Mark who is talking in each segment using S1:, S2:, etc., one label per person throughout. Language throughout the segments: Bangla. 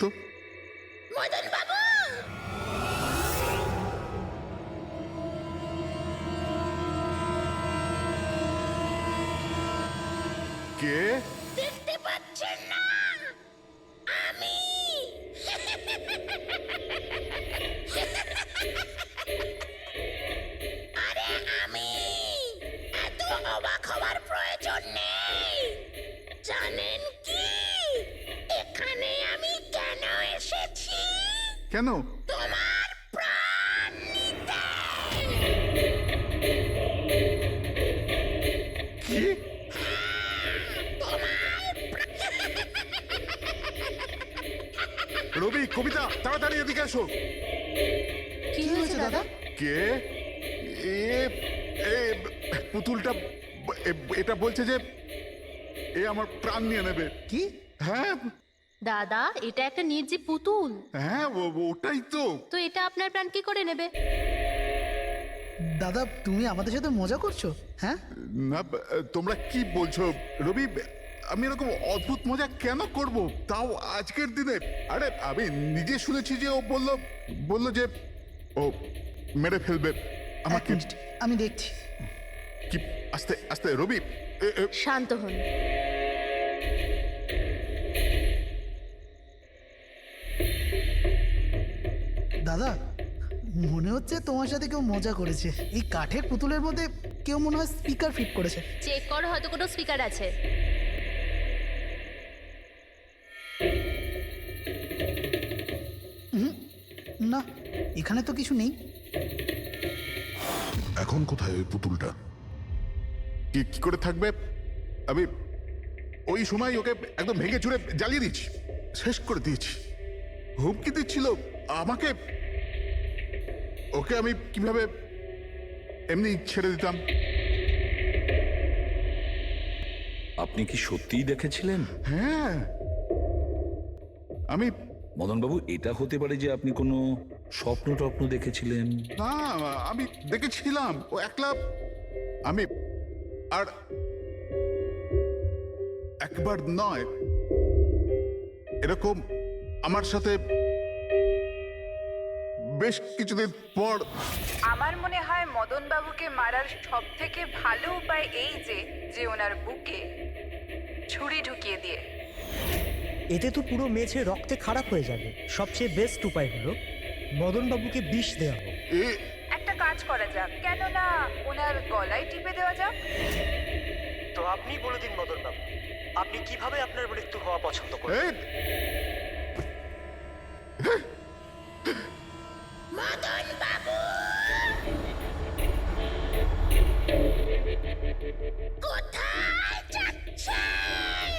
S1: তো
S2: মদন বাবু,
S1: কে?
S2: দেখতে পাচ্ছেন না? আমি আরে আমি এত অবাক হওয়ার প্রয়োজন নেই। জানেন কি এখানে আমি কেন এসেছি?
S1: কেন?
S2: তোমার প্রাণ নিতে।
S1: কি? রবি, কবিতা, তাড়াতাড়ি এদিকে আসো।
S3: কি হয়েছে দাদা?
S1: কে? এ এ পুতুলটা এটা বলছে যে এ আমার প্রাণ নিয়ে নেবে।
S3: কি?
S1: হ্যাঁ
S4: দাদা, এটা একটা নির্জীব পুতুল।
S1: হ্যাঁ, ওটাই তো।
S4: তো এটা আপনার প্রাণ কি করে নেবে?
S3: দাদা, তুমি আমাদের সাথে মজা করছো? হ্যাঁ,
S1: না, তোমরা কি বলছো রবি? আমি এরকম অদ্ভুত মজা কেন করব, তাও আজকের দিনে? আরে আমি নিজে শুনেছি যে ও বললো যে ও মেরে ফেলবে
S3: এক
S1: আমাকে।
S3: মিনিট, আমি দেখছি।
S1: কি? আস্তে আস্তে রবি।
S4: শান্ত হন।
S3: দাদা, মনে হচ্ছে তোমার সাথে কেউ মজা করেছে। এই কাঠের পুতুলের মধ্যে কেউ মনে হয় স্পিকার ফিট করেছে।
S4: চেক করো, হয়তো কোনো স্পিকার আছে।
S3: না, এখানে তো কিছু নেই।
S5: এখন কোথায় ওই পুতুলটা?
S1: কি কি করে থাকবে? আমি ওই সময় ওকে একদম ভেঙে চুরে জ্বালিয়ে দিয়েছি, শেষ করে দিয়েছি। হুমকি দিচ্ছিল আমাকে। ওকে আমি কিভাবে এমনি ছেড়ে দিতাম?
S6: আপনি কি সত্যিই দেখেছিলেন?
S1: হ্যাঁ, আমি
S6: মদনবাবু, এটা হতে পারে যে আপনি কোনো স্বপ্ন টপ্ন দেখেছিলেন।
S1: না, আমি দেখেছিলাম ও একলা। আমি আর একবার নয়, এরকম আমার সাথে বেশ কিছুদিন পর।
S7: আমার মনে হয় মদন বাবুকে মারার সব থেকে ভালো উপায় এই যে ওনার বুকে ছুরি ঢুকিয়ে দিয়ে।
S8: এতে তো পুরো মেঝে রক্তে খারাপ হয়ে যাবে। সবচেয়ে বেস্ট উপায় হলো মদনবাবুকে বিষ দেওয়া হোক।
S1: এ
S7: একটা কাজ করা যাক, কেননা ওনার গলায় টিপে দেওয়া যাক।
S8: তো আপনি বলে দিন মদনবাবু, আপনি কিভাবে আপনার মৃত্যু হওয়া পছন্দ করেন?
S1: এ,
S2: মদন বাবু, কোথায় যাচ্ছেন?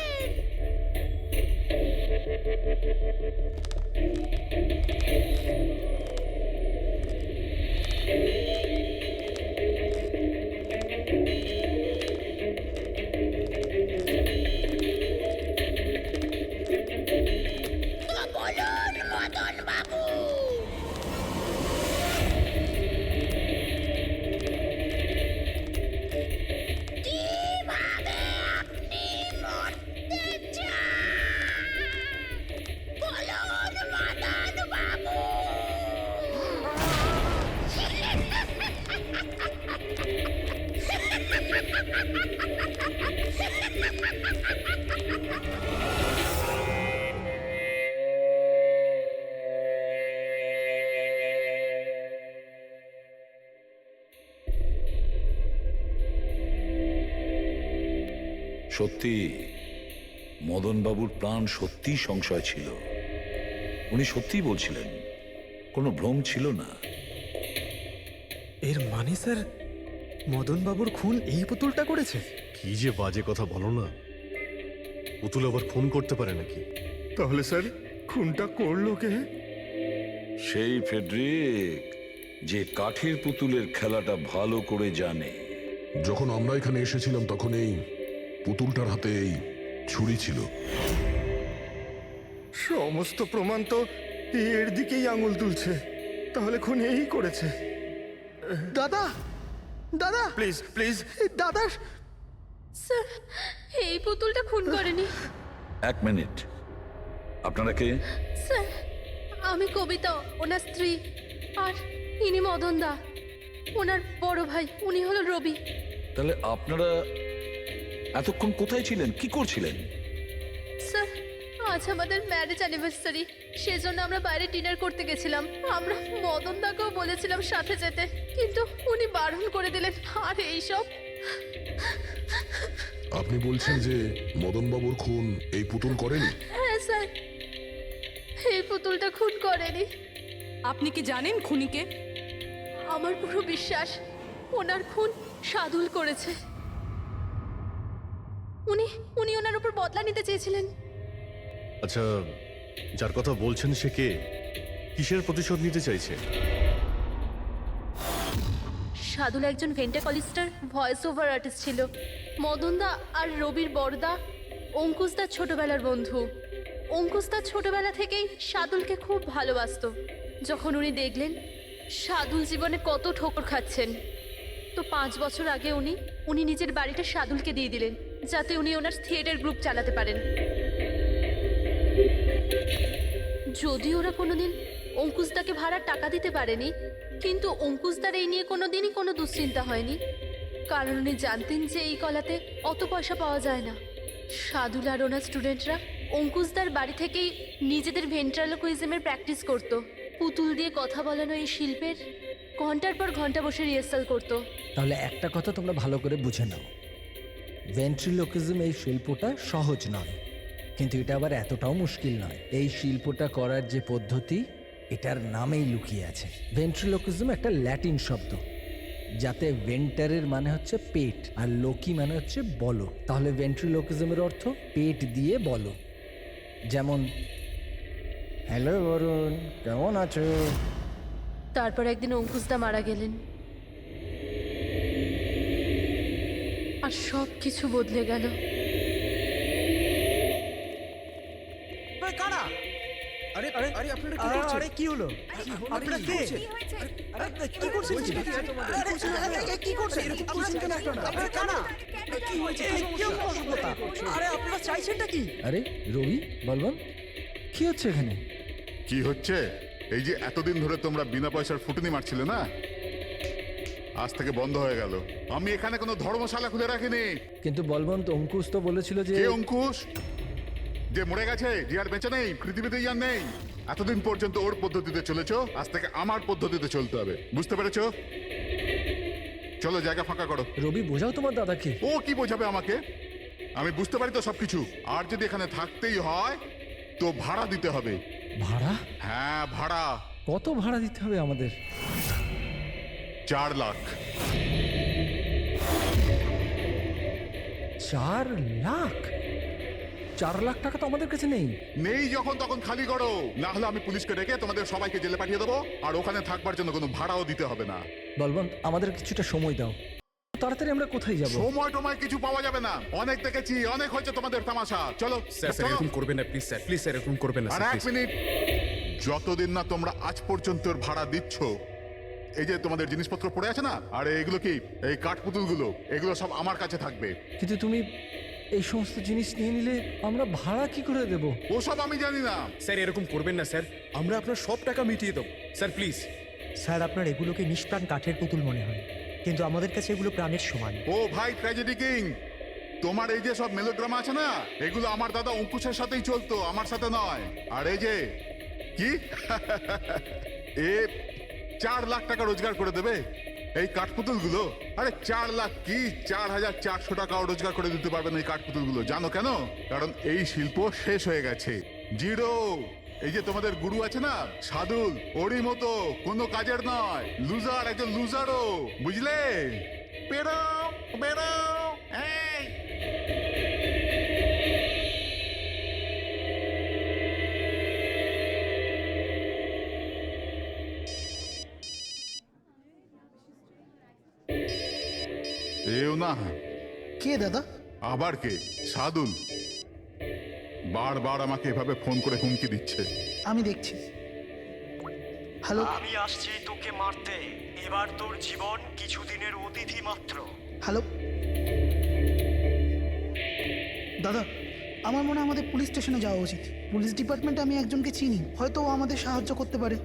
S2: তো বলুন মদন বাবু। কিভাবে আপনি মরতে চান? বলুন মদন বাবু।
S6: সত্যি মদনবাবুর প্রাণ সত্যি সংশয় ছিল। উনি সত্যিই বলছিলেন, কোনো ভ্রম ছিল না।
S9: এর মানে স্যার, মদন বাবুর খুন এই পুতুলটা করেছে?
S5: কি যে বাজে কথা বলো না। পুতুল আবার খুন করতে পারে নাকি?
S9: তাহলে স্যার, খুনটা করলো কে?
S6: সেই ফেডরিক, যে কাঠের পুতুলের খেলাটা ভালো করে জানে।
S5: যখন আমরা এখানে এসেছিলাম তখন এই পুতুলটার হাতে এই ছুরি ছিল।
S9: সমস্ত প্রমাণ তো এর দিকেই আঙুল তুলছে। তাহলে খুন এই করেছে।
S3: দাদা, দাদা,
S9: প্লিজ প্লিজ।
S3: দাদা,
S4: স্যার, এই পুতুলটা খুন করেনি।
S6: এক মিনিট, আপনারা কে?
S4: স্যার আমি কবিতা, ওনার স্ত্রী, আর ইনি মদন দা, ওনার বড় ভাই। উনি হলো রবি।
S6: তাহলে আপনারা এতক্ষণ কোথায় ছিলেন, কি করছিলেন?
S4: স্যার আজ আমাদের ম্যারেজ অ্যানিভার্সারি, সেজন্য আমরা বাইরে ডিনার করতে গেছিলাম। আমরা মদন দাকেও বলেছিলাম সাথে যেতে, কিন্তু উনি বারণ করে দিলেন। আর এইসব
S5: আপনি বলছেন যে মদনবাবুর খুন এই পুতুল করেনি?
S4: হ্যাঁ স্যার, এই পুতুলটা খুন করেনি।
S10: আপনি কি জানেন খুনিকে?
S4: আমার পুরো বিশ্বাস ওনার খুন সাদুল করেছে। উনি উনি ওনার উপর বদলা নিতে চেয়েছিলেন।
S11: আচ্ছা, যার কথা বলছেন সে কে? কিসের প্রতিশোধ নিতে চাইছে?
S4: সাদুল একজন ভেন্টাকলিস্টার ভয়েস ওভার আর্টিস্ট ছিল। মদনদা আর রবির বড়দা অঙ্কুশদার ছোটবেলার বন্ধু। অঙ্কুশদা ছোটবেলা থেকেই সাদুলকে খুব ভালোবাসতো। যখন উনি দেখলেন সাদুল জীবনে কত ঠোকর খাচ্ছেন, তো 5 বছর আগে উনি নিজের বাড়িটা সাদুলকে দিয়ে দিলেন, যাতে উনি ওনার থিয়েটার গ্রুপ চালাতে পারেন। যদি ওরা কোনোদিন অঙ্কুশদাকে ভাড়ার টাকা দিতে পারেনি, কিন্তু অঙ্কুশদার এই নিয়ে কোনোদিনই কোনো দুশ্চিন্তা হয়নি, কারণ উনি জানতেন যে এই কলাতে অত পয়সা পাওয়া যায় না। সাদুল আর ওনার স্টুডেন্টরা অঙ্কুশদার বাড়ি থেকেই নিজেদের ভেন্ট্রালোকুইজমের প্র্যাকটিস করত। পুতুল দিয়ে কথা বলানো এই শিল্পের ঘন্টার পর ঘন্টা বসে রিহার্সাল করতো।
S12: তাহলে একটা কথা তোমরা ভালো করে বুঝে নাও, ভেন্ট্রিলোকিজম এই শিল্পটা সহজ নয়, কিন্তু এটা আবার এতটাও মুশকিল নয়। এই শিল্পটা করার যে পদ্ধতি, এটার নামেই লুকিয়ে আছে। ভেন্ট্রিলোকিজম একটা ল্যাটিন শব্দ, যাতে ভেন্টারের মানে হচ্ছে পেট আর লোকি মানে হচ্ছে বলো। তাহলে ভেন্ট্রিলোকিজমের অর্থ পেট দিয়ে বলো। যেমন, হ্যালো বরুণ, কেমন আছো?
S4: তারপর একদিন অঙ্কুশদা মারা গেলেন, আর সব কিছু বদলে গেল।
S8: কারা?
S9: আরে আরে আরে আপনারা কি
S8: আরে
S9: করছেন?
S8: আরে কি হলো? আপনারা কে?
S9: আরে কি করছেন?
S8: কি করছেন? এরকম করছেন কেন আপনারা? আপনারা কারা?
S9: কি হয়েছে?
S8: এই কি অসভ্যতা? আরে আপনারা চাইছেনটা কি?
S12: আরে রবি, বলবান, কি হচ্ছে এখানে?
S1: কি হচ্ছে? এই যে এতদিন ধরে তোমরা বিনা পয়সার ফুটনি মারছিলে না, আজ থেকে বন্ধ হয়ে গেল। আমি এখানে কোনো ধর্মশালা খুলে রাখিনি।
S12: কিন্তু বলবন্ত, অঙ্কুশ তো বলেছিল যে
S1: কে অঙ্কুশ? যে মরে গেছে, যে আর বেঁচে নেই, পৃথিবীতে আর নেই। এতদিন পর্যন্ত ওর পদ্ধতিতে চলেছো, আজ থেকে আমার পদ্ধতিতে চলতে হবে। বুঝতে পেরেছো? চলো জায়গা ফাঁকা করো।
S12: রবি, বোঝাও তোমার দাদাকে।
S1: ও কি বোঝাবে আমাকে? আমি বুঝতে পারি তো সবকিছু। আর যদি এখানে থাকতেই হয় তো ভাড়া দিতে হবে।
S12: ভাড়া?
S1: হ্যাঁ, ভাড়া।
S12: কত ভাড়া দিতে হবে আমাদের?
S1: 4 লাখ।
S12: 4 লাখ? 4 লাখ টাকা তো আমাদের কাছে নেই।
S1: নেই যখন তখন খালি করো, না হলে আমি পুলিশকে ডেকে তোমাদের সবাইকে জেলে পাঠিয়ে দেবো, আর ওখানে থাকবার জন্য কোনো ভাড়াও দিতে হবে না।
S12: বলবন্ত, আমাদের কিছুটা সময় দাও। তাড়াতাড়ি আমরা কোথায় যাব?
S1: সময় টময় কিছু পাওয়া যাবে না। অনেক দেখেছি, অনেক হয়েছে তোমাদের তামাশা। চলো
S9: স্যার স্যার
S1: চলো।
S9: এরকম করবেন না প্লিজ স্যার, প্লিজ স্যার এরকম করবেন না
S1: আর
S9: স্যার,
S1: 1
S9: please।
S1: মিনিট, যতদিন না তোমরা আজ পর্যন্ত ওর ভাড়া দিচ্ছ, এই যে তোমাদের জিনিসপত্র পড়ে আছে না, আর এগুলো কি, এই কাঠপুতুলগুলো, এগুলো সব আমার কাছে থাকবে।
S12: কিন্তু তুমি এই সমস্ত জিনিস নিয়ে নিলে আমরা ভাড়া কি করে দেব?
S1: ওসব আমি জানি না।
S9: স্যার এরকম করবেন না স্যার, আমরা আপনার সব টাকা মিটিয়ে দেবো স্যার, প্লিজ।
S8: স্যার, আপনার এগুলোকে নিষ্প্রাণ কাঠের পুতুল মনে হয়, কিন্তু আমাদের কাছে এগুলো প্রাণের সমান।
S1: ও ভাই ট্র্যাজেডি কিং, তোমার এই যে সব মেলোড্রামা আছে না, এগুলো আমার দাদা অঙ্কুশের সাথেই চলতো, আমার সাথে নয়। আর এই যে কি এ 4 লাখ টাকা রোজগার করে দেবে এই কাঠপুতুলগুলো। আরে 4 লাখ কি, 4400 টাকাও রোজগার করে দিতে পারবে না এই কাঠপুতুলগুলো। জানো কেন? কারণ এই শিল্প শেষ হয়ে গেছে, জিরো। এই যে তোমাদের গুরু আছে না সাদুল, ওরই মতো কোনো কাজের নয়, লুজার, একজন লুজারও, বুঝলে? বেরো বেরো, এই এও না।
S3: কে দাদা?
S1: আবার কে? সাদুল বারবার আমাকে এভাবে ফোন করে হুমকি দিচ্ছে।
S3: আমি দেখছি। হ্যালো।
S8: আমি আসছি তোকে মারতে। এবার তোর জীবন কিছুদিনের অতিথি মাত্র।
S3: হ্যালো দাদা, আমার মনে হয় আমাদের পুলিশ স্টেশনে যাওয়া উচিত। পুলিশ ডিপার্টমেন্টে আমি একজনকে চিনি, হয়তো ও আমাদের সাহায্য করতে পারে।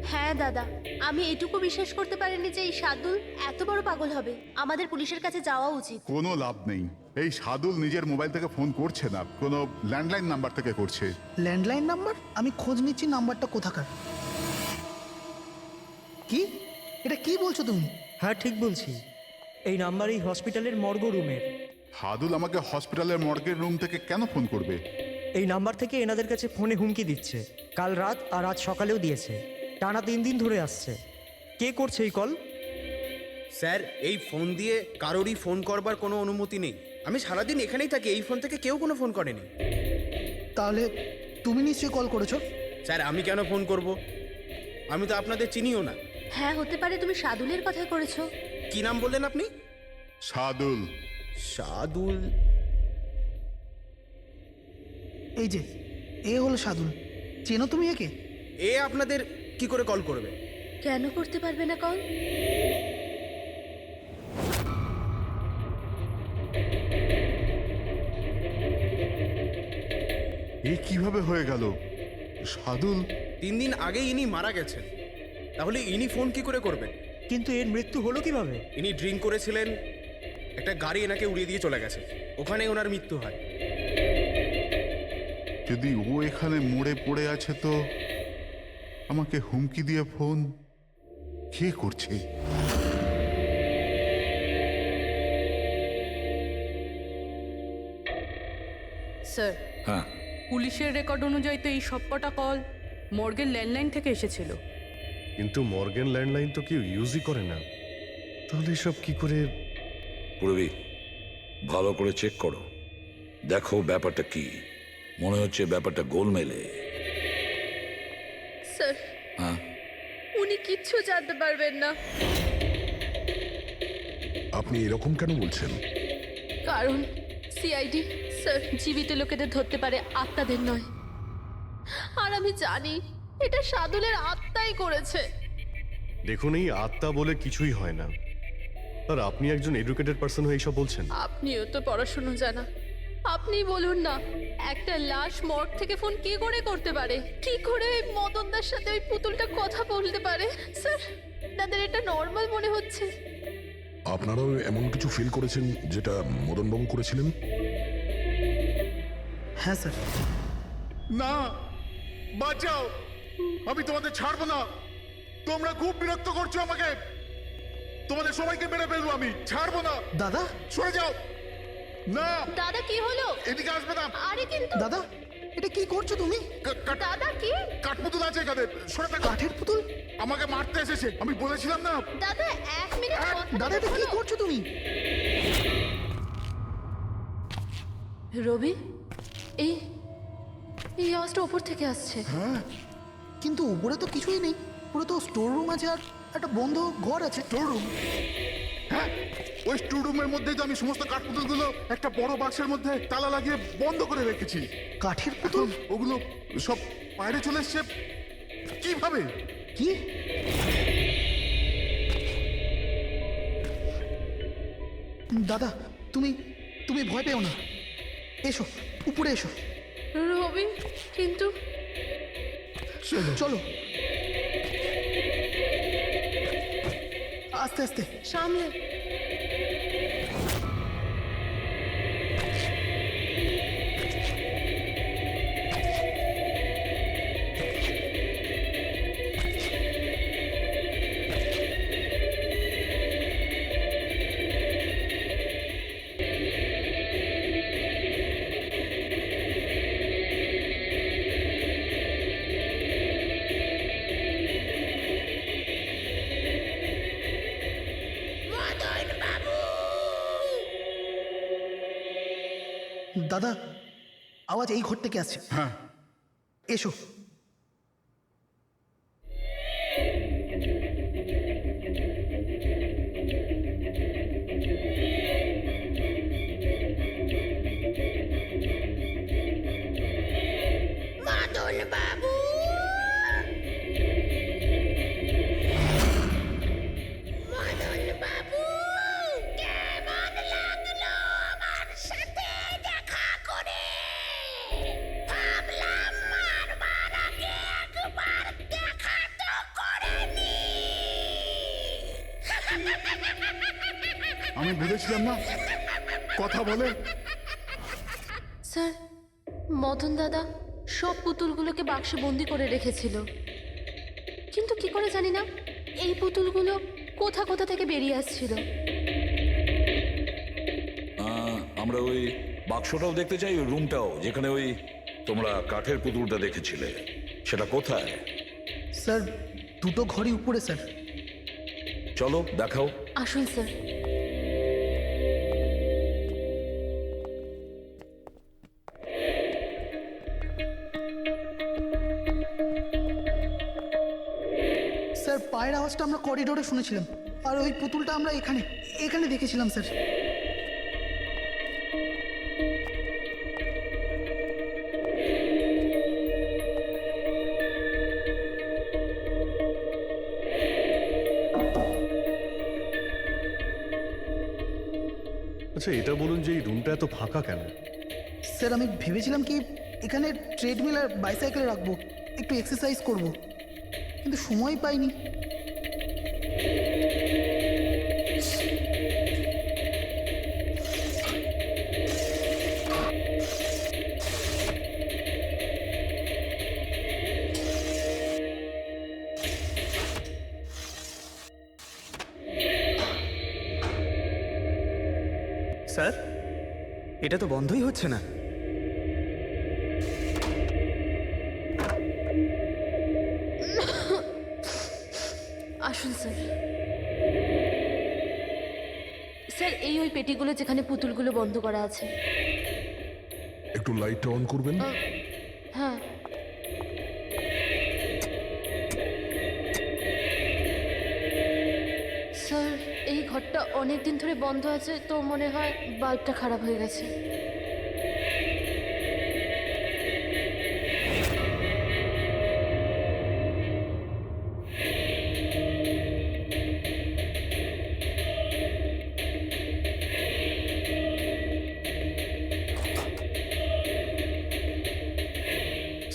S4: হ্যাঁ দাদা, আমি এটুকু বিশ্বাস করতে পারিনি যে এই সাদুল এত বড় পাগল হবে। আমাদের পুলিশের কাছে যাওয়া উচিত।
S1: কোনো লাভ নেই। এই সাদুল নিজের মোবাইল থেকে ফোন করছে না, কোনো ল্যান্ডলাইন নাম্বার থেকে করছে।
S3: Landline number? আমি খোঁজ নিচ্ছি নাম্বারটা কোথাকার। কি? এটা কি বলছো তুমি?
S8: হ্যাঁ ঠিক বলছি, এই নাম্বার এই হসপিটালের মর্গ রুমের।
S1: সাদুল আমাকে হসপিটালের মর্গের রুম থেকে কেন ফোন করবে?
S8: এই নাম্বার থেকে এনাদের কাছে ফোনে হুমকি দিচ্ছে, কাল রাত আর আজ সকালেও দিয়েছে, টানা 3 দিন ধরে আসছে। কে করছে এই কল?
S9: স্যার, এই ফোন দিয়ে কারোরই ফোন করবার কোনো অনুমতি নেই। আমি সারাদিন এখানেই থাকি, এই ফোন থেকে কেউ কোনো ফোন করেনি।
S3: তাহলে তুমি নিশ্চয়ই কল করেছো?
S9: স্যার, আমি কেন ফোন করব? আমি তো আপনাদের চিনিও না।
S4: হ্যাঁ, হতে পারে তুমি সাদুলের কথা করেছো।
S9: কি নাম বললেন আপনি?
S1: সাদুল।
S9: সাদুল?
S3: এই যে এ হলো সাদুল, চেনো তুমি একে?
S9: এ আপনাদের কি করে কল করবে?
S4: কেন করতে পারবে না কল?
S1: এ কিভাবে হয়ে গেল? সাদুল
S9: 3 দিন আগে ইনি মারা গেছেন, তাহলে ইনি ফোন কি করে করবেন?
S8: কিন্তু এর মৃত্যু হলো কিভাবে?
S9: ইনি ড্রিঙ্ক করেছিলেন, একটা গাড়ি এনাকে উড়িয়ে দিয়ে চলে গেছে, ওখানে ওনার মৃত্যু হয়।
S1: যদি ও এখানে মরে পড়ে আছে, তো আমাকে হুমকি দিয়ে ফোন কে করছে?
S10: স্যার,
S6: হ্যাঁ,
S10: পুলিশের রেকর্ড অনুযায়ী তো এই সবকটা কল মর্গের ল্যান্ডলাইন থেকে এসেছিল।
S11: কিন্তু মর্গেন ল্যান্ডলাইন তো কেউ ইউজই করে না, তাহলে সব কি করে?
S6: পূরবী, ভালো করে চেক করো, দেখো ব্যাপারটা কি। মনে হচ্ছে ব্যাপারটা গোলমেলে।
S4: স্যার,
S6: হ্যাঁ,
S4: উনি কিচ্ছু জানতে পারবেন না,
S5: আপনি এরকম কেন বলছেন?
S4: কারণ সিআইডি স্যার জীবিত লোকেদের ধরতে পারে, আত্মাদের নয়। আর আমি জানি এটা সাদুলের আত্মাই করেছে।
S11: দেখুন, এই আত্মা বলে কিছুই হয় না। আর আপনি একজন এডুকেটেড পার্সন হয়ে এইসব বলছেন?
S4: আপনিও তো পড়াশুনো জানা, আপনি বলুন না, একটা লাশ মর্গ থেকে ফোন কি করে করতে পারে? কি করে ওই মদনদার সাথে ওই পুতুলটা কথা বলতে পারে? স্যার, তাদের এটা নর্মাল মনে হচ্ছে।
S5: আপনারাও এমন কিছু ফিল করেছেন যেটা মদনবাবু করেছিলেন?
S3: হ্যাঁ স্যার।
S1: না, বাঁচাও, আমি তোমাদের ছাড়বো না। তোমরা খুব বিরক্ত করছো আমাকে। তোমাদের সবাইকে মেরে ফেলবো আমি, ছাড়বো না।
S3: দাদা,
S1: সরে যাও। না
S4: দাদা, কি হলো?
S1: এদিকে আসবে না।
S4: আরে কিন্তু
S3: দাদা, এটা কি করছো তুমি?
S4: দাদা, কি?
S1: কাঠপুতুল আছে এখানে, সরে থাকো।
S3: কাঠের পুতুল?
S1: আমাকে মারতে এসেছে, আমি বলেছিলাম না।
S4: দাদা, 1 মিনিট
S3: দাদা, এটা কি করছো তুমি?
S4: রবি, এই এই আওয়াজটা ওপর থেকে আসছে।
S3: হ্যাঁ, কিন্তু উপরে তো কিছুই নেই, পুরো তো স্টোর রুম আছে আর একটা বন্ধ ঘর আছে।
S1: Store room? হ্যাঁ, ওই স্টোর রুমের মধ্যেই তো আমি সমস্ত কাঠপুতুলগুলো একটা বড় বাক্সের মধ্যে তালা লাগিয়ে বন্ধ করে রেখেছি।
S3: কাঠের পুতুল?
S1: ওগুলো সব বাইরে চলে এসছে কিভাবে?
S3: কি? দাদা, তুমি তুমি ভয় পেও না, এসো উপরে এসো।
S4: রবি, কিন্তু
S3: চলো আস্তে আস্তে
S4: সামলে।
S3: দাদা, আওয়াজ এই ঘর থেকে আসছে।
S1: হ্যাঁ,
S3: এসো।
S2: মদন বাবু, মদন বাবু, কেমন লাগলো আমার সাথে দেখা করে?
S1: আমি ভেবেছিলাম না কথা বলে।
S4: স্যার, মদন দাদা সব পুতুলগুলোকে বাক্সে বন্দি করে রেখেছিল, কিন্তু কি করে জানি না এই পুতুলগুলো কোথা কোথা থেকে বেরিয়ে আসছিল।
S6: আমরা ওই বাক্সটাও দেখতে চাই, ওই রুমটাও যেখানে ওই তোমরা কাঠের পুতুলটা দেখেছিলে, সেটা কোথায়?
S3: স্যার দুটো ঘরই উপরে স্যার।
S6: চলো দেখাও।
S4: আসুন স্যার।
S3: স্যার পায়ের আওয়াজটা আমরা করিডোরে শুনেছিলাম, আর ওই পুতুলটা আমরা এখানে এখানে দেখেছিলাম স্যার।
S11: আচ্ছা এটা বলুন যে এই রুমটা এত ফাঁকা কেন?
S3: স্যার আমি ভেবেছিলাম কি এখানে ট্রেডমিল আর বাইসাইকেল রাখবো, একটু এক্সারসাইজ করব, কিন্তু সময় পাইনি।
S9: স্যার, এটা তো বন্ধই হচ্ছে না।
S4: আসুন স্যার। স্যার এই ওই পেটিগুলো যেখানে পুতুলগুলো বন্ধ করা আছে।
S5: একটু লাইটটা অন করবেন?
S4: হ্যাঁ। স্যার এই ঘরটা অনেক দিন ধরে বন্ধ আছে, তো মনে হয় বাল্বটা খারাপ হয়ে গেছে।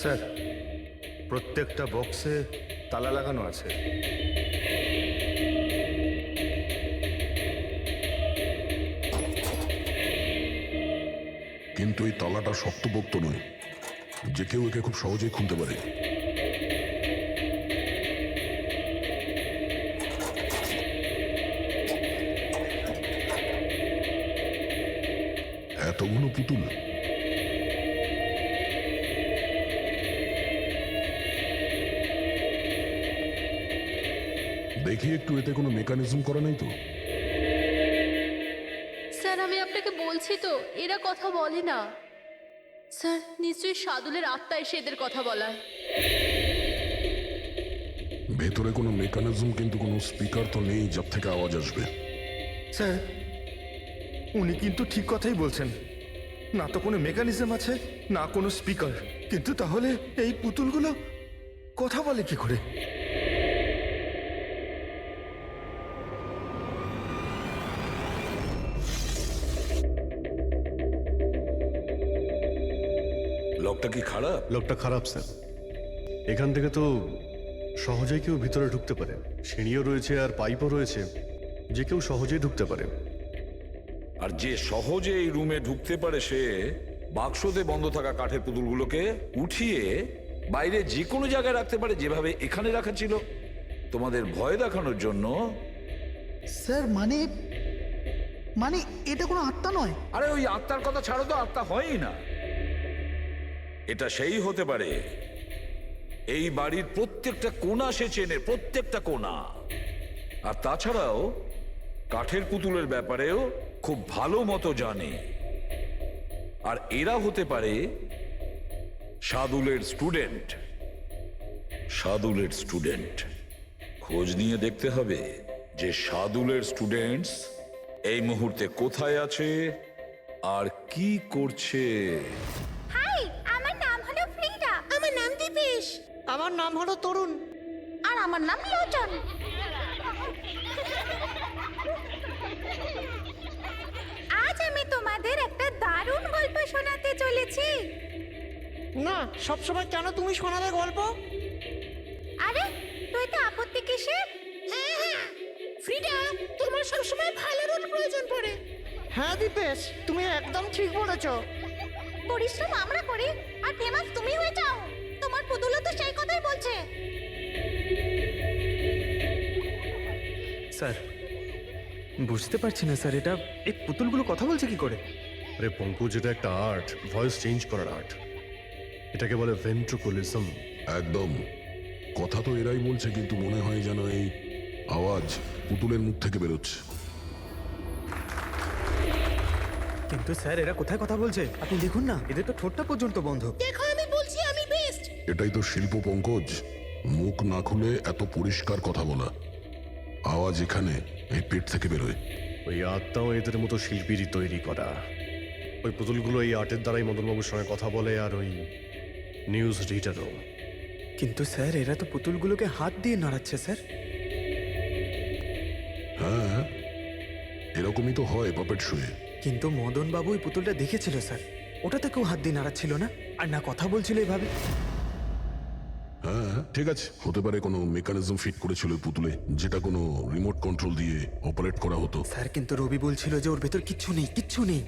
S11: স্যার প্রত্যেকটা বক্সে তালা লাগানো আছে।
S5: কিন্তু এই তালাটা শক্তপোক্ত নয়, যে কেউ একে খুব সহজেই খুলতে পারে। এতগুলো পুতুল, দেখি একটু এতে কোনো মেকানিজম করা নেই তো?
S4: স্যার আমি আপনাকে বলছি তো, এরা কথা বলে না। স্যার নিশ্চয়ই সাদুলের আত্মা এসে এদের কথা বলায়।
S5: ভেতরে কোনো মেকানিজম কিন্তু কোনো স্পিকার তো নেই যার থেকে আওয়াজ আসবে।
S11: স্যার উনি কিন্তু ঠিক কথাই বলছেন, না তো কোনো মেকানিজম আছে না কোনো স্পিকার, কিন্তু তাহলে এই পুতুলগুলো কথা বলে কি করে?
S6: লকটা কি খারাপ?
S11: লোকটা খারাপ স্যার, এখান থেকে তো সহজেই কেউ ভিতরে ঢুকতে পারে, সিঁড়িও রয়েছে আর পাইপও রয়েছে, যে কেউ সহজেই ঢুকতে পারে।
S6: আর যে সহজে এই রুমে ঢুকতে পারে সে বাক্সতে বন্ধ থাকা কাঠের পুতুলগুলোকে উঠিয়ে বাইরে যে কোনো জায়গায় রাখতে পারে, যেভাবে এখানে রাখা ছিল তোমাদের ভয় দেখানোর জন্য।
S3: স্যার মানে মানে এটা কোনো আত্মা নয়।
S6: আরে ওই আত্মার কথা ছাড়ো তো, আত্মা হয়ই না। এটা সেই হতে পারে এই বাড়ির প্রত্যেকটা কোণা সে চেনে, প্রত্যেকটা কোণা। আর তাছাড়াও কাঠের পুতুলের ব্যাপারেও খুব ভালো মতো জানে। আর এরা হতে পারে সাদুলের স্টুডেন্ট। সাদুলের স্টুডেন্ট খোঁজ নিয়ে দেখতে হবে যে সাদুলের স্টুডেন্টস এই মুহূর্তে কোথায় আছে আর কি করছে।
S2: হাই, আমার নাম হলো ফ্রিডা। আমার নাম দীপেশ।
S8: আমার নাম হলো তরুণ।
S2: আর আমার নাম লোচন। আজ আমি তোমাদের একটা দারুণ গল্প শোনাতে চলেছি।
S8: না, সবসময় কেন তুমি শোনাবে গল্প?
S2: আরে তুই তো আপত্তি কিসের? হ্যাঁ হ্যাঁ, ফ্রিডা তোমার
S3: আমার সবসময় ভালো রোল প্রয়োজন পড়ে। হ্যাঁ দীপেশ, তুমি একদম ঠিক বলেছো।
S2: পরিশ্রম আমরা করি আর ফেমাস তুমি হয়ে যাও। তোমার পুতুলও তো সেই কথাই বলছে।
S11: স্যার বুঝতে পারছি না স্যার, এটা এই পুতুলগুলো কথা বলছে কি করে?
S13: আরে পঙ্কজ, এটা একটা আর্ট, ভয়েস চেঞ্জ করার আর্ট। এটাকে বলে ভেন্ট্রিকুলিজম।
S5: একদম। কথা তো এরাই বলছে, কিন্তু মনে হয় যেন এই আওয়াজ পুতুলের মুখ থেকে বেরোচ্ছে।
S11: কিন্তু স্যার এরা কোথায় কথা বলছে? আপনি দেখুন না, এদের তো ঠোঁটটা পর্যন্ত বন্ধ।
S3: দেখো, আমি বলছি আমি বেস্ট।
S5: এটাই তো শিল্প পঙ্কজ, মুখ না খুলে এত পরিষ্কার কথা বলা। আওয়াজ এখানে এই পেট থেকে বেরোয়।
S13: ওই আর্টটাও এদের মতো শিল্পীরই তৈরি করা। ওই পুতুলগুলো এই আর্টের দ্বারাই মদনবাবুর সঙ্গে কথা বলে, আর ওই নিউজ রিডারও।
S11: কিন্তু স্যার এরা তো পুতুলগুলোকে হাত দিয়ে নাড়াচ্ছে স্যার।
S5: হ্যাঁ, এরকমই তো হয় পাপেট শুয়ে।
S11: কিন্তু মদন বাবু ওই পুতুলটা দেখেছিল স্যার, ওটাতে কেউ হাত দিয়ে নাড়াচ্ছিল না, আর না কথা বলছিল এভাবে।
S5: হ্যাঁ ঠিক আছে, হতে পারে কোনো মেকানিজম ফিট করেছিল ওই পুতুলে, যেটা কোনো রিমোট কন্ট্রোল দিয়ে অপারেট করা হতো।
S11: স্যার কিন্তু রবি বলছিল যে ওর ভেতর কিচ্ছু নেই, কিচ্ছু নেই।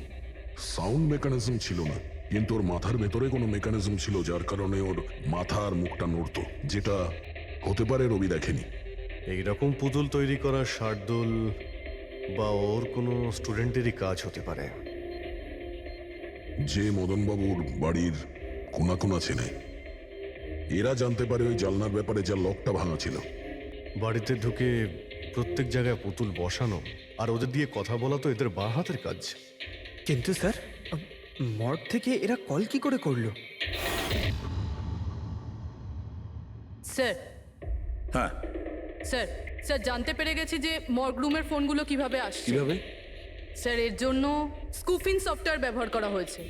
S5: সাউন্ড মেকানিজম ছিল না, কিন্তু ওর মাথার ভেতরে কোনো মেকানিজম ছিল, যার কারণে ওর মাথা আর মুখটা নড়তো, যেটা হতে পারে রবি দেখেনি।
S13: এইরকম পুতুল তৈরি করা শার্দুল বা ওর কোনো স্টুডেন্টেরই কাজ হতে পারে,
S5: যে মদনবাবুর বাড়ির কোনা কোনা চেনে। এরা জানতে পারে ওই জালনার ব্যাপারে, যা লকটা ভাঙা ছিল।
S13: বাড়িতে ঢুকে প্রত্যেক জায়গায় পুতুল বসানো আর ওদের দিয়ে কথা বলা তো এদের বাঁ হাতের কাজ।
S11: কিন্তু স্যার মর্গ থেকে এরা কল কি করে করলো?
S10: স্যার
S6: হ্যাঁ,
S10: স্যার স্যার জানতে পেরে গেছি যে মর্গ রুমের ফোনগুলো কিভাবে আসছে।
S6: কিভাবে?
S10: স্যার এর জন্য স্কুফিং সফটওয়্যার ব্যবহার করা হয়েছে।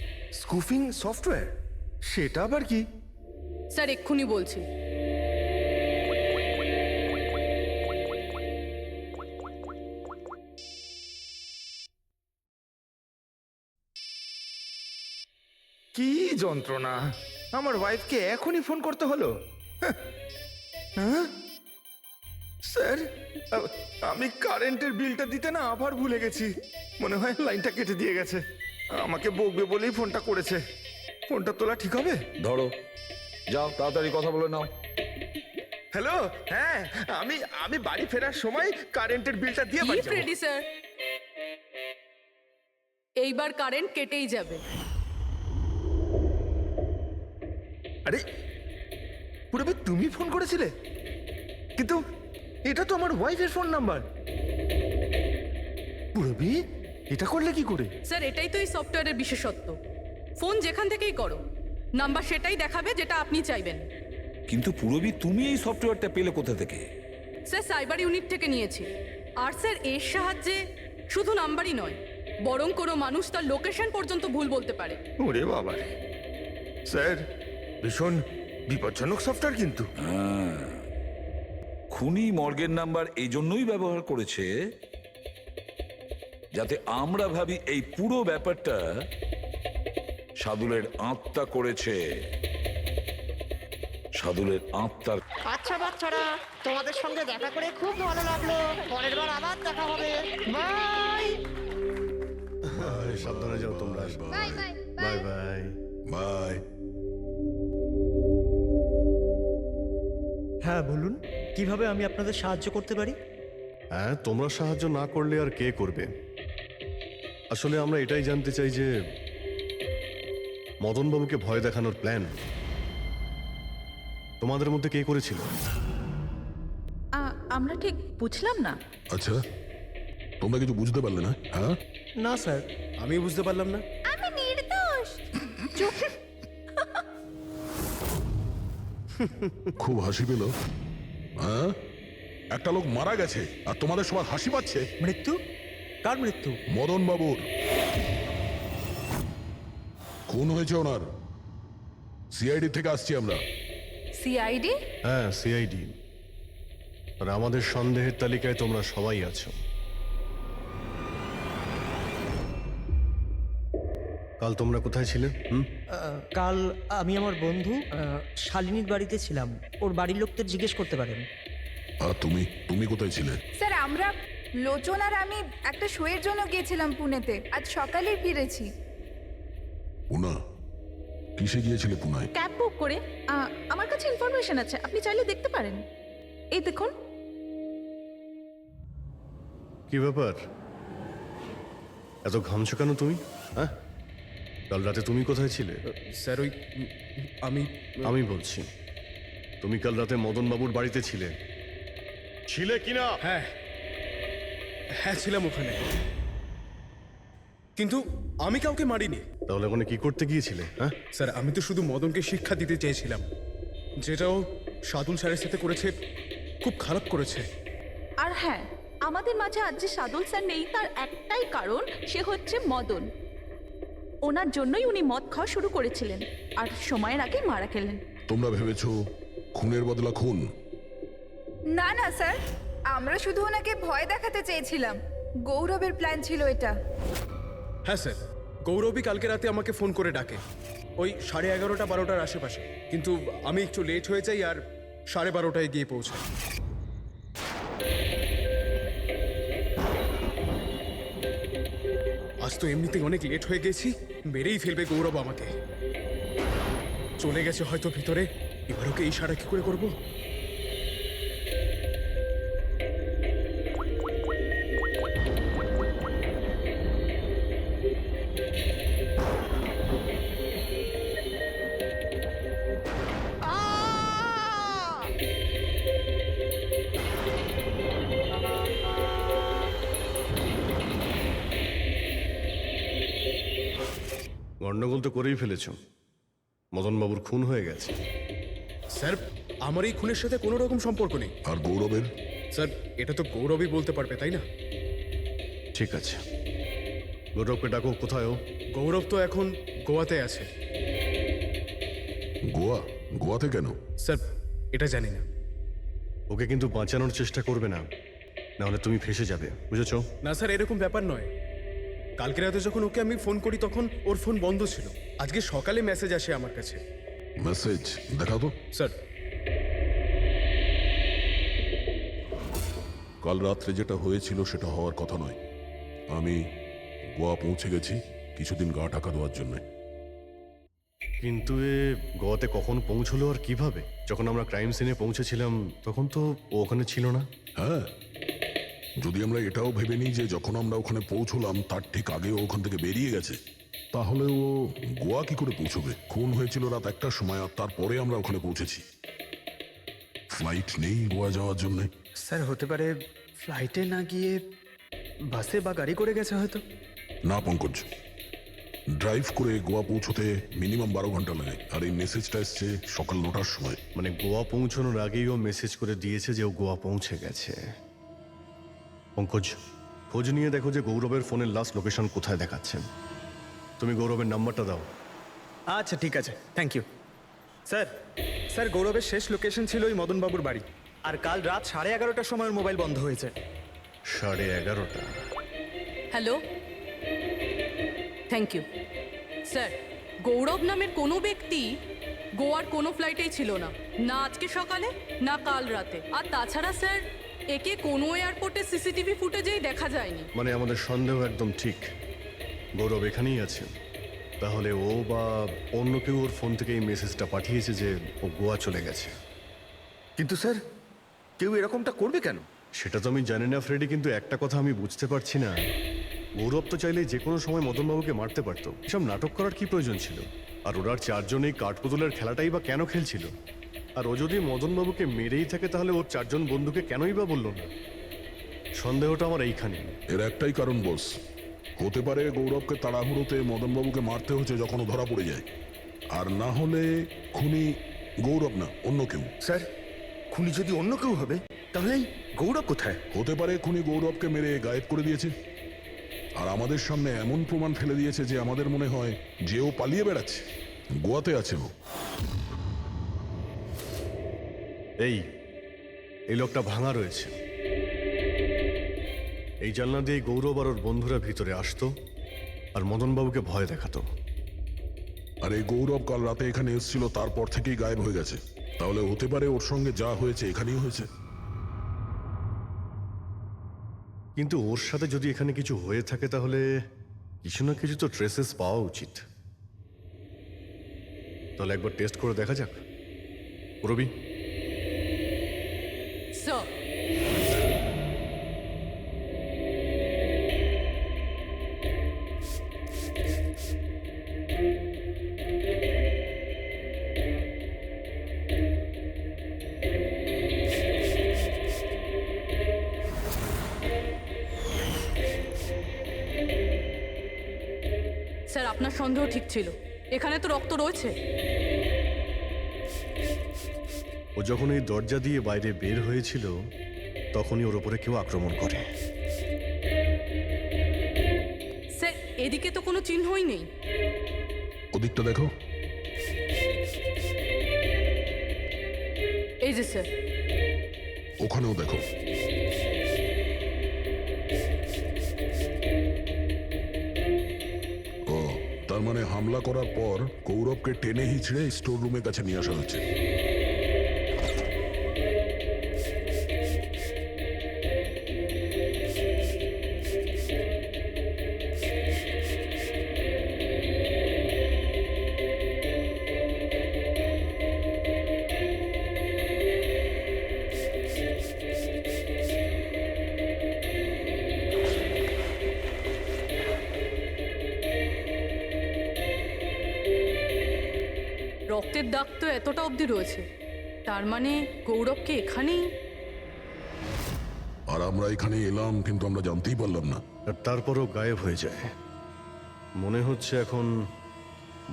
S11: স্কুফিং সফটওয়্যার? সেটা আবার কি?
S10: স্যার এক্ষুনি বলছি।
S11: কি যন্ত্রণা! আমার ওয়াইফকে এখনই ফোন করতে হলো। হ্যাঁ স্যার, আমি কারেন্টের বিলটা দিতে না আবার ভুলে গেছি। মনে হয় লাইনটা কেটে দিয়ে গেছে। আমাকে বকবে বলেই ফোনটা করেছে। ফোনটা তোলা ঠিক হবে?
S6: ধরো, যাও তাড়াতাড়ি কথা বলে নাও।
S11: হ্যালো, হ্যাঁ আমি বাড়ি ফেরার সময় কারেন্টের বিলটা দিয়ে বাড়ি যাবো।
S10: রেডি স্যার, এইবার কারেন্ট কেটেই যাবে।
S11: আরে পুরবি, তুমি ফোন করেছিলে? কিন্তু এটা তো আমার ওয়াইফের ফোন নাম্বার। পুরবি, এটা করলে কি করে?
S10: স্যার এটাই তো এই সফটওয়্যারের বিশেষত্ব। ফোন যেখান থেকেই করো, নাম্বার সেটাই দেখাবে যেটা আপনি চাইবেন।
S6: কিন্তু পুরবি, তুমি এই সফটওয়্যারটা পেলে কোথা থেকে?
S10: স্যার সাইবার ইউনিট থেকে নিয়েছি। আর স্যার এর সাহায্যে শুধু নাম্বারই নয়, বরং কোনো মানুষ তার লোকেশন পর্যন্ত ভুল বলতে পারে।
S11: ওরে বাবা রে! স্যার ভীষণ বিপজ্জনক সফটওয়্যার কিন্তু।
S6: খুনি মর্গের নাম্বার এই জন্যই ব্যবহার করেছে, যাতে আমরা ভাবি এই পুরো ব্যাপারটা সাদুলের আত্মা করেছে। সাদুলের আত্মার।
S3: আচ্ছা বাচ্চারা, তোমাদের সঙ্গে দেখা করে খুব ভালো লাগলো। পরের বার আবার দেখা হবে। বাই।
S13: সাবধানে যাও তোমরা।
S2: Bye bye
S13: bye bye
S5: bye.
S8: হ্যাঁ বলুন, কিভাবে আমি আপনাদের সাহায্য করতে পারি?
S13: হ্যাঁ, তোমরা সাহায্য না করলে আর কে করবে? আসলে আমরা এটাই জানতে চাই যে মদনবাবুকে ভয় দেখানোর প্ল্যান তোমাদের মধ্যে কে করেছিল?
S7: আমরা ঠিক বুঝলাম না।
S5: আচ্ছা, তোমরা কিছু বুঝতে পারলে না? হ্যাঁ,
S8: না স্যার,
S11: আমি বুঝতে পারলাম না।
S2: আমি নির্দোষ। চুপ।
S5: খুব হাসি পেল। হ্যাঁ, একটা লোক মারা গেছে আর তোমাদের সবার হাসি পাচ্ছে।
S8: মৃত্যু? কার মৃত্যু?
S5: মদন বাবুর খুন হয়েছে ওনার। সিআইডি থেকে আসছি আমরা।
S7: সিআইডি?
S13: হ্যাঁ, সিআইডি। আর আমাদের সন্দেহের তালিকায় তোমরা সবাই আছো। কাল তোমরা কোথায় ছিলে?
S8: কাল আমি আমার বন্ধু শালিনীর বাড়িতে ছিলাম। ওর বাড়ির লোকদের জিজ্ঞেস করতে পারেন।
S5: আর তুমি কোথায় ছিলে?
S7: স্যার আমরা লোচন আর আমি একটা শোয়ের জন্য গিয়েছিলাম পুনেতে, আজ সকালেই ফিরেছি।
S5: পুনা কিসে গিয়েছিলে পুনায়?
S2: ক্যাব বুক করে আমার কাছে ইনফরমেশন আছে, আপনি চাইলে দেখতে পারেন। এই দেখুন।
S13: কি ব্যাপার, এত ঘামছো কেন তুমি? হ্যাঁ, কাল রাতে তুমি কোথায় ছিলে?
S9: স্যার ওই
S13: আমি বলছি, তুমি কাল রাতে মদন বাবুর বাড়িতে ছিলে কিনা?
S9: হ্যাঁ হ্যাঁ ছিলাম ওখানে, কিন্তু আমি কাউকে মারিনি।
S13: তাহলে ওখানে কি করতে গিয়েছিলে? হ্যাঁ
S9: স্যার আমি তো শুধু মদনকে শিক্ষা দিতে চেয়েছিলাম, যেটাও সাদুল স্যারের সাথে করেছে, খুব খারাপ করেছে।
S2: আর হ্যাঁ, আমাদের মাঝে আজ যে সাদুল স্যার নেই তার একটাই কারণ, সে হচ্ছে মদন। ওনার জন্যই উনি মদ খাওয়া শুরু করেছিলেন আর সময়ের আগে মারা গেলেন।
S5: তোমরা ভেবেছো খুনের বদলা খুন?
S7: না না স্যার, আমরা শুধু ওনাকে ভয় দেখাতে চেয়েছিলাম। গৌরবের প্ল্যান ছিল এটা।
S9: হ্যাঁ স্যার, গৌরবই কালকে রাতে আমাকে ফোন করে ডাকে, ওই 11:30 12টার আশেপাশে, কিন্তু আমি একটু লেট হয়ে যাই আর 12:30টায় গিয়ে পৌঁছাই। আজ তো এমনিতেই অনেক লেট হয়ে গেছি, মেরেই ফেলবে গৌরব আমাকে। চলে গেছে হয়তো ভিতরে, এবার ওকে ইশারা কি করে করবো?
S13: গন্ডগোল তো করেই ফেলেছ, মদনবাবুর খুন হয়ে গেছে।
S9: স্যার আমার এই খুনের সাথে কোনো রকম সম্পর্ক নেই।
S5: আর গৌরবের?
S9: স্যার এটা তো গৌরবই বলতে পারবে, তাই না?
S13: ঠিক আছে, গৌরবকে ডাকো। কোথায় ও?
S9: গৌরব তো এখন গোয়াতে আছে।
S5: গোয়া? গোয়াতে কেন?
S9: স্যার এটা জানি না।
S13: ওকে কিন্তু বাঁচানোর চেষ্টা করবে না, নাহলে তুমি ফেসে যাবে, বুঝেছো?
S9: না স্যার, এরকম ব্যাপার নয়। কালকে রাতে যখন ওকে আমি ফোন করি তখন ওর ফোন বন্ধ ছিল। আজকে সকালে মেসেজ আসে আমার কাছে।
S5: মেসেজ দেখাও তো।
S9: স্যার
S5: কাল রাত্রে যেটা হয়েছিল সেটা হওয়ার কথা নয়। আমি গোয়া পৌঁছে গেছি কিছুদিন গা ঢাকা দেওয়ার জন্য।
S13: কিন্তু এ গোয়াতে কখন পৌঁছলো আর কিভাবে? যখন আমরা ক্রাইম সিনে পৌঁছেছিলাম তখন তো ও ওখানে ছিল না।
S5: হ্যাঁ, যদি আমরা এটাও ভেবে নিই যে যখন আমরা ওখানে পৌঁছলাম তার ঠিক আগে ও ওখান থেকে বেরিয়ে গেছে, তাহলে ও গোয়া কি করে পৌঁছবে? খুন হয়েছিল রাত 1টার সময় আর তারপরে আমরা ওখানে পৌঁছেছি। ফ্লাইট নেই গোয়া যাওয়ার জন্য।
S9: স্যার হতে পারে ফ্লাইটে না গিয়ে বাসে বা গাড়ি করে গেছে হয়তো।
S5: না পঙ্কজ, ড্রাইভ করে গোয়া পৌঁছতে মিনিমাম 12 ঘন্টা লাগে, আর এই মেসেজটা এসছে সকাল 9টার সময়।
S13: মানে গোয়া পৌঁছানোর আগেই ও মেসেজ করে দিয়েছে যে ও গোয়া পৌঁছে গেছে। পঙ্কজ, খোঁজ নিয়ে দেখো যে গৌরবের ফোনের লাস্ট লোকেশন কোথায় দেখাচ্ছে। তুমি গৌরবের নাম্বারটা দাও।
S9: আচ্ছা ঠিক আছে, থ্যাংক ইউ স্যার। স্যার গৌরবের শেষ লোকেশন ছিল ওই মদনবাবুর বাড়ি, আর কাল রাত 11:30টার সময় ওর মোবাইল বন্ধ হয়েছে।
S13: 11:30?
S10: Hello, thank you sir. Gaurav নামের কোনো ব্যক্তি গোয়ার কোনো ফ্লাইটেই ছিল না, না আজকে সকালে না কাল রাতে। আর তাছাড়া স্যার একে কোনো এয়ারপোর্টে সিসিটিভি ফুটেজেই দেখা যায়নি।
S13: মানে আমাদের সন্দেহ একদম ঠিক, গৌরব এখানেই আছে। তাহলে ও বা অন্য কেউ ওর ফোন থেকে এই মেসেজটা পাঠিয়েছে যে ও গোয়া চলে গেছে।
S11: কিন্তু স্যার কেউ এরকমটা করবে কেন?
S13: সেটা তো আমি জানি না ফ্রেডি, কিন্তু একটা কথা আমি বুঝতে পারছি না, গৌরব তো চাইলে যে কোনো সময় মদনবাবুকে মারতে পারতো। এসব নাটক করার কি প্রয়োজন ছিল? আর ওরা 4 জন এই কাঠপুতুলের খেলাটাই বা কেন খেলছিল? আর ও যদি মদনবাবুকে মেরেই থাকে তাহলে ওর 4 জন বন্ধুকে কেনই বা বললো না? সন্দেহটা আমার এইখানে।
S5: এর একটাই কারণ বস, হতে পারে গৌরবকে তাড়াহুড়োতে মদনবাবুকে মারতে হচ্ছে যখন ও ধরা পড়ে যায়, আর না হলে খুনি গৌরব না অন্য কেউ।
S11: স্যার খুনি যদি অন্য কেউ হবে তাহলে এই গৌরব কোথায়?
S5: হতে পারে খুনি গৌরবকে মেরে গায়েব করে দিয়েছে, আর আমাদের সামনে এমন প্রমাণ ফেলে দিয়েছে যে আমাদের মনে হয় যে ও পালিয়ে বেড়াচ্ছে, গোয়াতে আছে ও।
S13: এই লোকটা ভাঙা রয়েছে। এই জানলা দিয়ে গৌরব আর ওর বন্ধুরা ভিতরে আসতো আর মদনবাবুকে ভয় দেখাতো।
S5: আর এই গৌরব কাল রাতে এখানে এসেছিল, তারপর থেকেই গায়েব হয়ে গেছে। তাহলে হতে পারে ওর সঙ্গে যা হয়েছে এখানেই হয়েছে।
S13: কিন্তু ওর সাথে যদি এখানে কিছু হয়ে থাকে তাহলে কিছু না কিছু তো ট্রেসেস পাওয়া উচিত। তাহলে একবার টেস্ট করে দেখা যাক। রবি,
S10: স্যার স্যার আপনার সন্দেহ ঠিক ছিল, এখানে তো রক্ত রয়েছে।
S13: ও যখন এই দরজা দিয়ে বাইরে বের হয়েছিল তখনই ওর উপরে কেউ আক্রমণ করে।
S10: স্যার এদিকে তো কোনো চিহ্নই নেই।
S5: ওদিকটা দেখো।
S10: এই যে স্যার,
S5: ওখানেও দেখো। ও, তার মানে হামলা করার পর গৌরবকে টেনে হিচড়ে স্টোর রুমের কাছে নিয়ে আসা হয়েছে।
S10: রক্তের দাগ তো এতটা অবধি রয়েছে, তার মানে গৌরবকে এখানেই।
S5: আর আমরা এখানে এলাম কিন্তু আমরা জানতেই পারলাম না।
S13: আর তারপরও গায়েব হয়ে যায়। মনে হচ্ছে এখন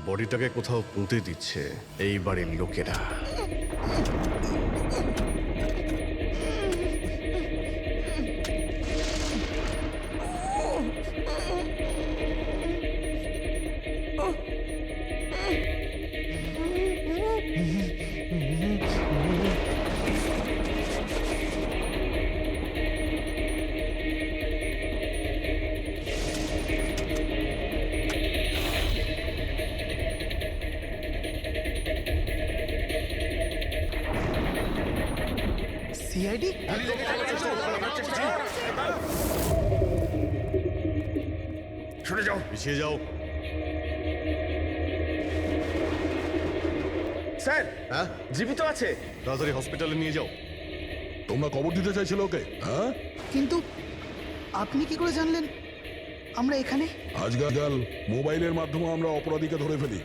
S13: বডিটাকে কোথাও পুঁতে দিচ্ছে এই বাড়ির লোকেরা।
S3: সিআইডি?
S11: সরে যাও।
S13: পিছিয়ে যাও।
S11: স্যার,
S13: হ্যাঁ,
S11: জীবিত আছে।
S13: তাড়াতাড়ি হসপিটালে নিয়ে যাও।
S5: তোমরা কবর দিতে চাইছিল ওকে? হ্যাঁ,
S3: কিন্তু আপনি কি করে জানলেন আমরা এখানে?
S5: আজকাল মোবাইলের মাধ্যমে আমরা অপরাধীকে ধরে ফেলি।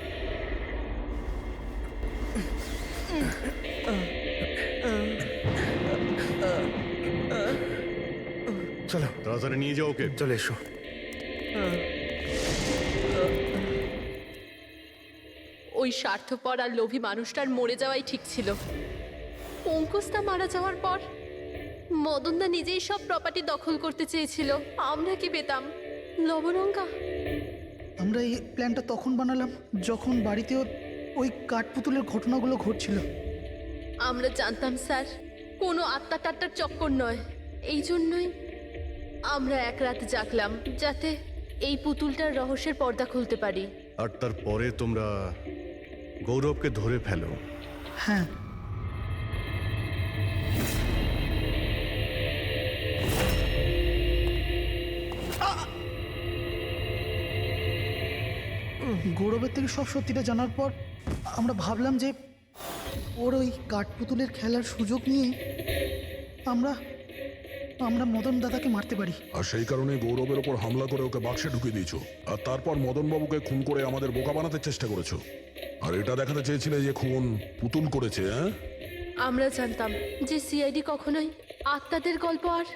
S11: চলো
S13: তাড়াতাড়ি নিয়ে যাও ওকে।
S11: চলে এসো।
S4: ওই স্বার্থপর আর লোভী মানুষটার মরে যাওয়াই ঠিক ছিল। অঙ্কুশদা মারা যাওয়ার পর মদনদা নিজেই সব প্রপার্টি দখল করতে চেয়েছিল। আমরা কি পেতাম? লবণঙ্কা।
S3: আমরা এই প্ল্যানটা তখন বানালাম যখন বাড়িতেও ওই কাঠপুতুলের ঘটনাগুলো ঘটছিল।
S4: আমরা জানতাম স্যার কোনো আত্মা টাত্মার চক্কর নয়। এই জন্যই আমরা এক রাত জাগলাম যাতে এই পুতুলটার রহস্যের পর্দা খুলতে পারি।
S13: আর তারপরে তোমরা গৌরবকে ধরে ফেলো।
S3: হ্যাঁ, গৌরবের থেকে সব সত্যিটা জানার পর আমরা ভাবলাম যে ওর ওই কাঠপুতুলের খেলার সুযোগ নিয়ে আমরা আমরা মদন দাদাকে মারতে পারি।
S5: আর সেই কারণে গৌরবের ওপর হামলা করে ওকে বাক্সে ঢুকিয়ে দিয়েছো, আর তারপর মদন বাবুকে খুন করে আমাদের বোকা বানাতে চেষ্টা করেছো। আর এটা দেখাতে চেয়েছিলে যে খুন পুতুল করেছে। হ্যাঁ,
S4: আমরা জানতাম যে সিআইডি কখনোই আত্মাদের গল্প আর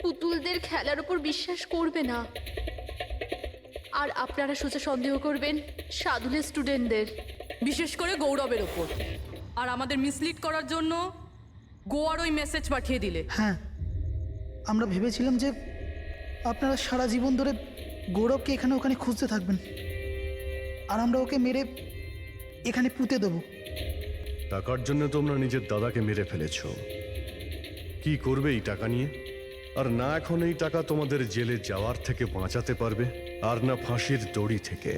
S4: পুতুলদের খেলার উপর বিশ্বাস করবে না। আর আপনারা সোজা সন্দেহ করবেন সাধুলের স্টুডেন্টদের,
S10: বিশেষ করে গৌরবের ওপর। আর আমাদের মিসলিড করার জন্য গোয়ার ওই মেসেজ পাঠিয়ে দিলে।
S3: হ্যাঁ, আমরা ভেবেছিলাম যে আপনারা সারা জীবন ধরে গৌরবকে এখানে ওখানে খুঁজতে থাকবেন আর আমরা ওকে মেরে এখানে পুঁতে দেবো।
S13: টাকার জন্য তোমরা নিজের দাদাকে মেরে ফেলেছো। কি করবে এই টাকা নিয়ে? আর না এখন এই টাকা তোমাদের জেলে যাওয়ার থেকে বাঁচাতে পারবে, আর না ফাঁসির দড়ি থেকে।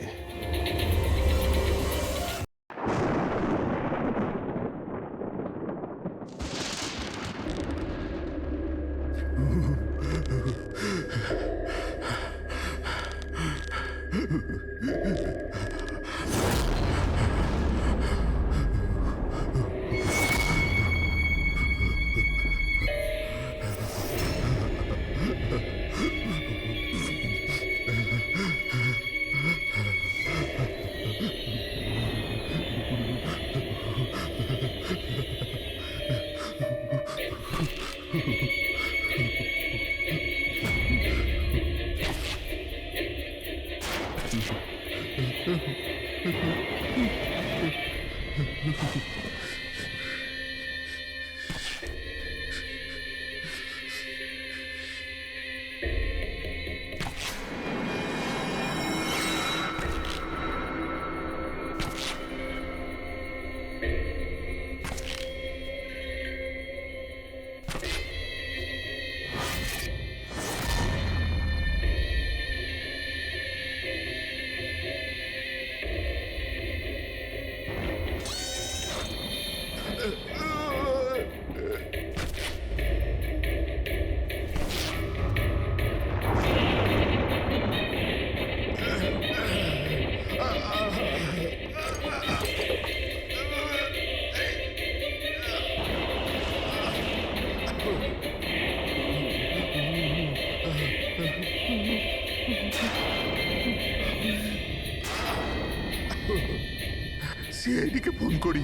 S1: সিআইডিকে ফোন করি।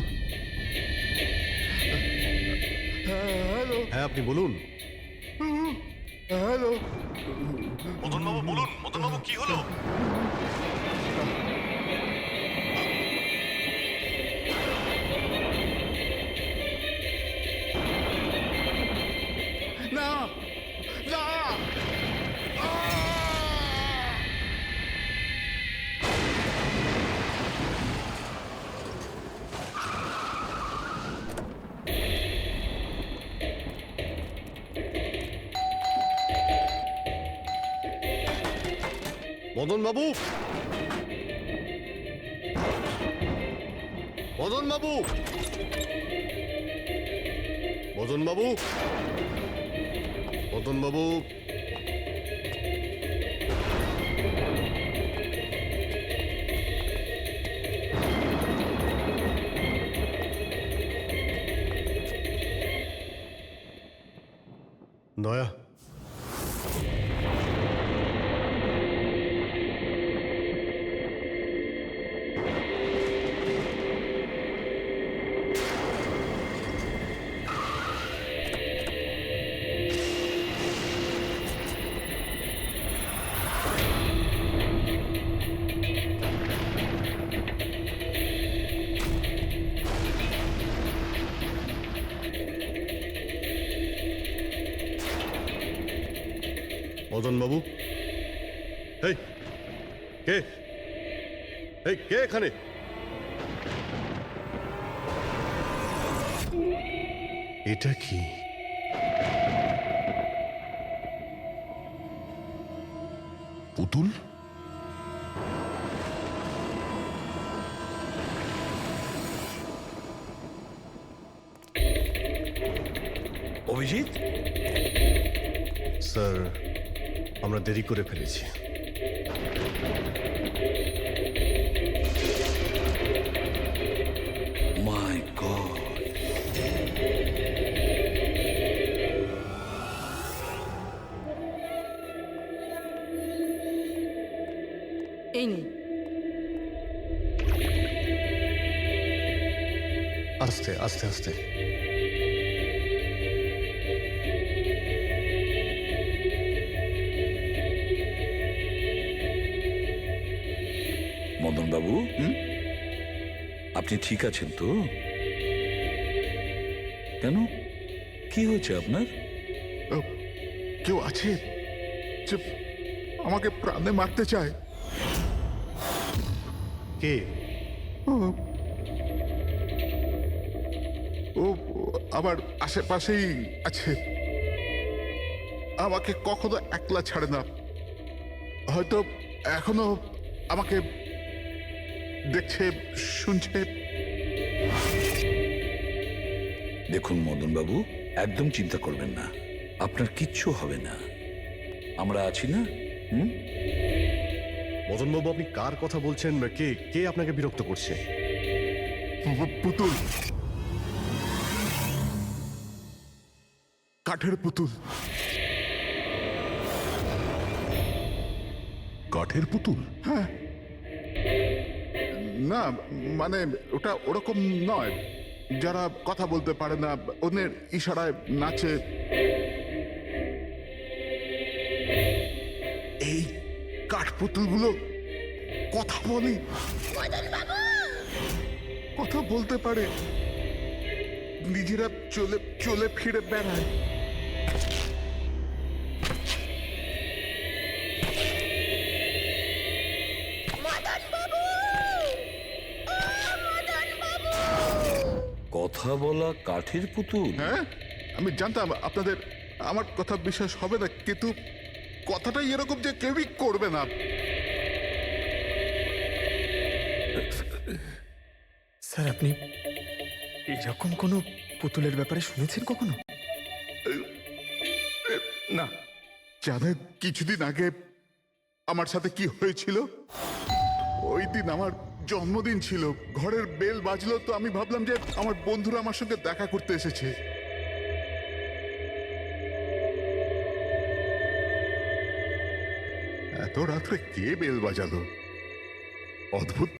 S1: হ্যালো,
S13: হ্যাঁ আপনি বলুন।
S1: হ্যালো,
S13: মদনবাবু বলুন, মদনবাবু কি হলো?
S1: না না,
S13: মদনবাবু, মদনবাবু, মদনবাবু, মদনবাবু, দয়া, মদনবাবু, এই কে, এই কে এখানে? এটা কি?
S5: পুতুল?
S6: অভিজিৎ,
S13: স্যার, আমরা দেরি করে ফেলেছি।
S6: মাই গড,
S10: এই নিন।
S13: আস্তে আস্তে আস্তে।
S6: মদন বাবু, আপনি ঠিক আছেন তো? কেন, কি হয়েছে আপনার?
S1: কেউ আছে যে আমাকে প্রাণে মারতে চায়?
S13: কে?
S1: ও আমার আশেপাশেই আছে। আমাকে কখনো একলা ছাড়ে না। হয়তো এখনো আমাকে দেখছে, শুনছে।
S6: দেখুন মদন বাবু, একদম চিন্তা করবেন না, আপনার কিচ্ছু হবে না, আমরা আছি না।
S13: মদনবাবু, আপনি কার কথা বলছেন? কে কে আপনাকে বিরক্ত করছে?
S1: পুতুল, কাঠের পুতুল।
S5: কাঠের পুতুল?
S1: হ্যাঁ, না মানে ওটা ওরকম নয়, যারা কথা বলতে পারে না, অন্যের ইশারায় নাচে। এই কাঠপুতুলগুলো কথা বলে, কথা বলতে পারে, নিজেরা চলে চলে ফিরে বেড়ায়।
S6: কথা বলা কাঠের পুতুল?
S1: হ্যাঁ, আমি জানতাম আপনাদের আমার কথা বিশ্বাস হবে না, কিন্তু কথাটাই এরকম যে কেউই করবে না।
S11: স্যার, আপনি এরকম কোনো পুতুলের ব্যাপারে শুনেছেন কখনো? না।
S1: জানেন কিছুদিন আগে আমার সাথে কি হয়েছিল? ওই দিন আমার জন্মদিন ছিল, ঘরের বেল বাজলো, তো আমি ভাবলাম যে আমার বন্ধুরা আমার সঙ্গে দেখা করতে এসেছে। এত রাত্রে কে বেল বাজালো? অদ্ভুত